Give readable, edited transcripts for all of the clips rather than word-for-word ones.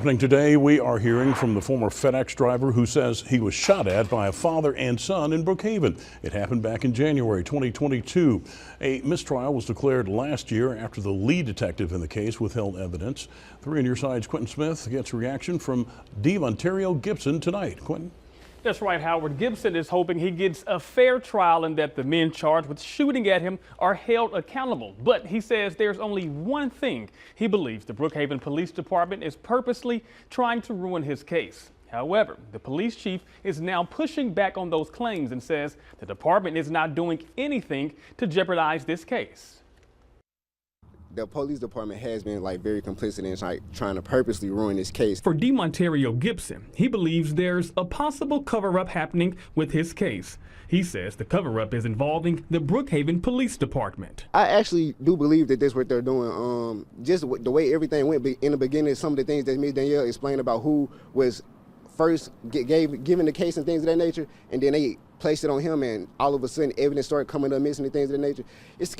Happening today, we are hearing from the former FedEx driver who says he was shot at by a father and son in Brookhaven. It happened back in January 2022. A mistrial was declared last year after the lead detective in the case withheld evidence. 3 on your side's Quentin Smith gets reaction from Ontario Gibson tonight. Quentin? That's right, Howard. Gibson is hoping he gets a fair trial and that the men charged with shooting at him are held accountable. But he says there's only one thing he believes the Brookhaven Police Department is purposely trying to ruin his case. However, the police chief is now pushing back on those claims and says the department is not doing anything to jeopardize this case. The police department has been very complicit in trying to purposely ruin this case. For Ontario Gibson, he believes there's a possible cover-up happening with his case. He says the cover-up is involving the Brookhaven Police Department. I actually do believe that that's what they're doing. Just the way everything went in the beginning, some of the things that Ms. Danielle explained about who was first given the case and things of that nature, and then they placed it on him, and all of a sudden evidence started coming up missing and things of that nature. It's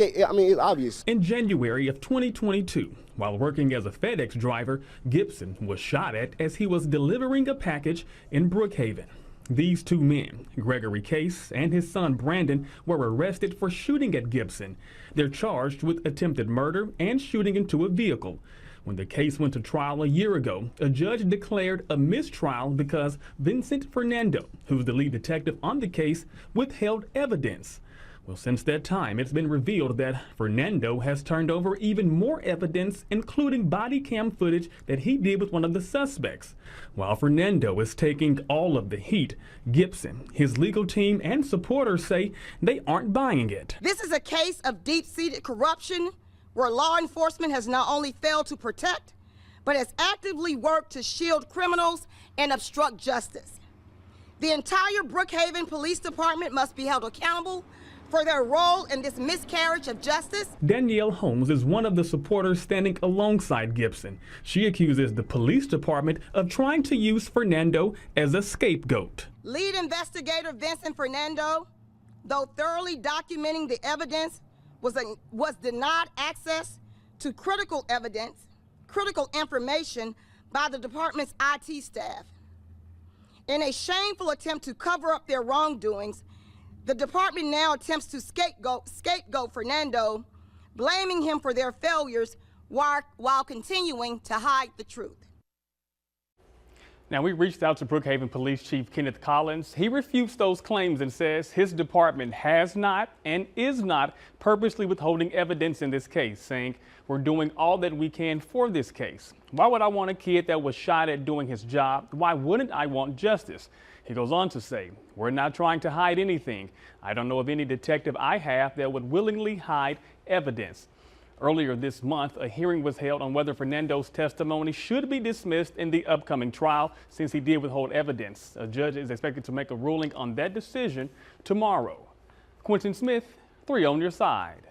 obvious. In January of 2022, while working as a FedEx driver, Gibson was shot at as he was delivering a package in Brookhaven. These 2 men, Gregory Case and his son Brandon, were arrested for shooting at Gibson. They're charged with attempted murder and shooting into a vehicle. When the case went to trial a year ago, a judge declared a mistrial because Vincent Fernando, who's the lead detective on the case, withheld evidence. Well, since that time, it's been revealed that Fernando has turned over even more evidence, including body cam footage that he did with one of the suspects. While Fernando is taking all of the heat, Gibson, his legal team, and supporters say they aren't buying it. This is a case of deep-seated corruption, where law enforcement has not only failed to protect, but has actively worked to shield criminals and obstruct justice. The entire Brookhaven Police Department must be held accountable for their role in this miscarriage of justice. Danielle Holmes is one of the supporters standing alongside Gibson. She accuses the police department of trying to use Fernando as a scapegoat. Lead investigator Vincent Fernando, though thoroughly documenting the evidence, was denied access to critical evidence, critical information by the department's IT staff. In a shameful attempt to cover up their wrongdoings, the department now attempts to scapegoat Fernando, blaming him for their failures while continuing to hide the truth. Now, we reached out to Brookhaven Police Chief Kenneth Collins. He refutes those claims and says his department has not and is not purposely withholding evidence in this case, saying we're doing all that we can for this case. Why would I want a kid that was shot at doing his job? Why wouldn't I want justice? He goes on to say, we're not trying to hide anything. I don't know of any detective I have that would willingly hide evidence. Earlier this month, a hearing was held on whether Fernando's testimony should be dismissed in the upcoming trial since he did withhold evidence. A judge is expected to make a ruling on that decision tomorrow. Quentin Smith, 3 on your side.